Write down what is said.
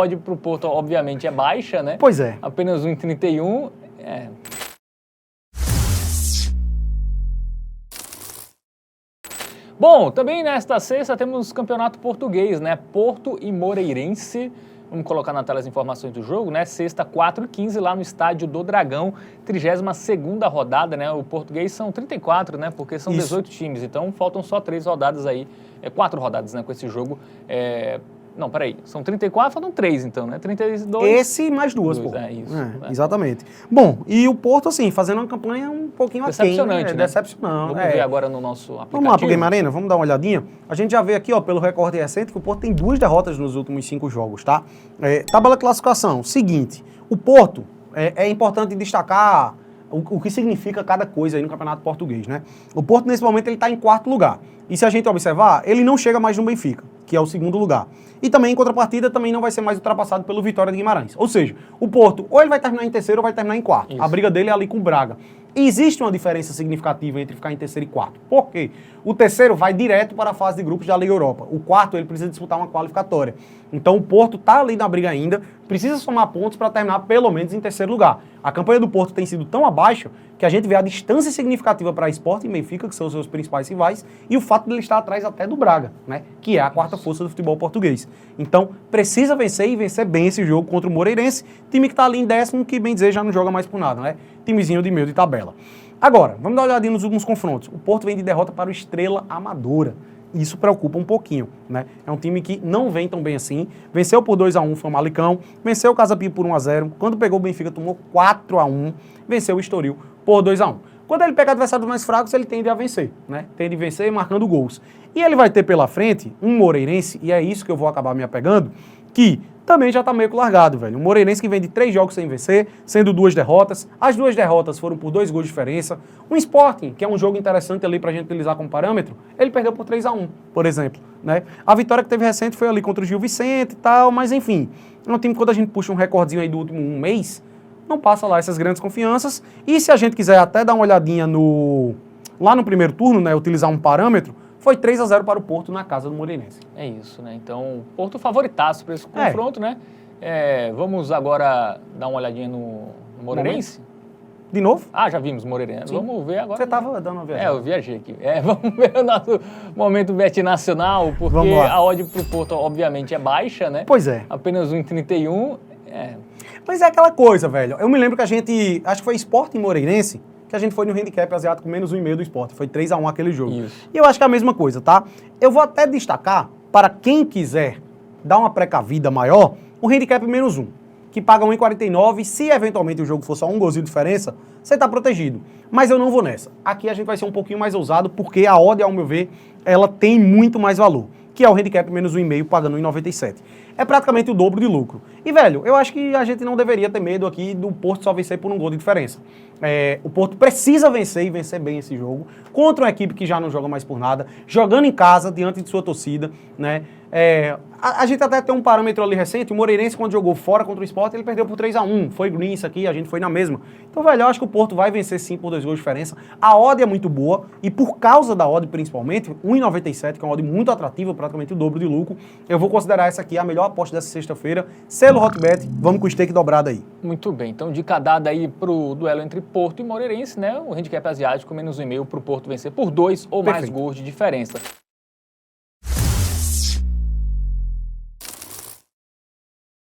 odd pro Porto, obviamente, é baixa, né? Pois é. Apenas 1,31. Bom, também nesta sexta temos campeonato português, né? Porto e Moreirense. Vamos colocar na tela as informações do jogo, né? Sexta, 4h15, lá no Estádio do Dragão, 32ª rodada, né? O português são 34, né? Porque são 18 times, então faltam só 3 rodadas aí, 4 rodadas, né? Com esse jogo. Não, peraí, são 34, faltam 3 então, né? 32. Esse mais 2, pô. Isso. Exatamente. Bom, e o Porto, assim, fazendo uma campanha um pouquinho decepcionante, aquém, né? Decepcionante. Vamos ver agora no nosso aplicativo. Vamos lá pro Game Arena, vamos dar uma olhadinha. A gente já vê aqui, ó, pelo recorde recente, que o Porto tem 2 derrotas nos últimos 5 jogos, tá? Tabela de classificação, seguinte, o Porto, é importante destacar o que significa cada coisa aí no Campeonato Português, né? O Porto, nesse momento, ele tá em 4º lugar. E se a gente observar, ele não chega mais no Benfica, que é o 2º lugar. E também, em contrapartida, também não vai ser mais ultrapassado pelo Vitória de Guimarães. Ou seja, o Porto, ou ele vai terminar em 3º ou vai terminar em 4º. A briga dele é ali com o Braga. E existe uma diferença significativa entre ficar em 3º e 4º. Por quê? O 3º vai direto para a fase de grupos da Liga Europa. O 4º, ele precisa disputar uma qualificatória. Então, o Porto tá ali na briga ainda, precisa somar pontos para terminar pelo menos em 3º lugar. A campanha do Porto tem sido tão abaixo que a gente vê a distância significativa para Sport e Benfica, que são os seus principais rivais, e o fato de ele estar atrás até do Braga, né? Que é a 4ª força do futebol português. Então, precisa vencer e vencer bem esse jogo contra o Moreirense, time que está ali em 10º, que bem dizer já não joga mais por nada, né? Timezinho de meio de tabela. Agora, vamos dar uma olhadinha nos últimos confrontos. O Porto vem de derrota para o Estrela Amadora. Isso preocupa um pouquinho, né? É um time que não vem tão bem assim. Venceu por 2-1, foi o Malicão. Venceu o Casa Pia por 1-0. Quando pegou o Benfica, tomou 4-1. Venceu o Estoril por 2-1. Quando ele pega adversários mais fracos, ele tende a vencer, né? Tende a vencer marcando gols. E ele vai ter pela frente um Moreirense, e é isso que eu vou acabar me apegando, que também já tá meio que largado, velho. Um Moreirense que vem de 3 jogos sem vencer, sendo 2 derrotas. As 2 derrotas foram por 2 gols de diferença. Um Sporting, que é um jogo interessante ali pra gente utilizar como parâmetro, ele perdeu por 3-1, por exemplo, né? A vitória que teve recente foi ali contra o Gil Vicente e tal, mas enfim. É um time que quando a gente puxa um recordinho aí do último mês, não passa lá essas grandes confianças. E se a gente quiser até dar uma olhadinha lá no primeiro turno, né, utilizar um parâmetro, foi 3-0 para o Porto na casa do Moreirense. É isso, né? Então, Porto favoritaço para esse confronto, né? Vamos agora dar uma olhadinha no Moreirense. De novo? Já vimos Moreirense. Sim. Vamos ver agora. Você estava dando uma viagem. Eu viajei aqui. Vamos ver o nosso momento bet nacional, porque a odd pro Porto, obviamente, é baixa, né? Pois é. Apenas 1,31. Mas é aquela coisa, velho. Eu me lembro que a gente, acho que foi Sport em Moreirense, que a gente foi no handicap asiático com menos 1,5 do Sport. Foi 3-1 aquele jogo. Isso. E eu acho que é a mesma coisa, tá? Eu vou até destacar, para quem quiser dar uma precavida maior, o handicap menos 1, que paga 1,49. Se eventualmente o jogo for só um golzinho de diferença, você tá protegido. Mas eu não vou nessa. Aqui a gente vai ser um pouquinho mais ousado, porque a odd, ao meu ver, ela tem muito mais valor, que é o handicap menos 1,5 pagando 1,97. É praticamente o dobro de lucro. E, velho, eu acho que a gente não deveria ter medo aqui do Porto só vencer por um gol de diferença. O Porto precisa vencer e vencer bem esse jogo contra uma equipe que já não joga mais por nada, jogando em casa, diante de sua torcida, né? A gente até tem um parâmetro ali recente, o Moreirense, quando jogou fora contra o Sport, ele perdeu por 3-1. Foi green isso aqui, a gente foi na mesma. Então, velho, eu acho que o Porto vai vencer sim por 2 gols de diferença. A odd é muito boa, e por causa da odd principalmente, 1,97, que é uma odd muito atrativa, praticamente o dobro de lucro, eu vou considerar essa aqui a melhor aposta dessa sexta-feira. Selo Hotbet, vamos com o stake dobrado aí. Muito bem, então dica dada aí pro duelo entre Porto e Moreirense, né? O handicap asiático menos 1,5 pro Porto vencer por 2 ou mais gols de diferença.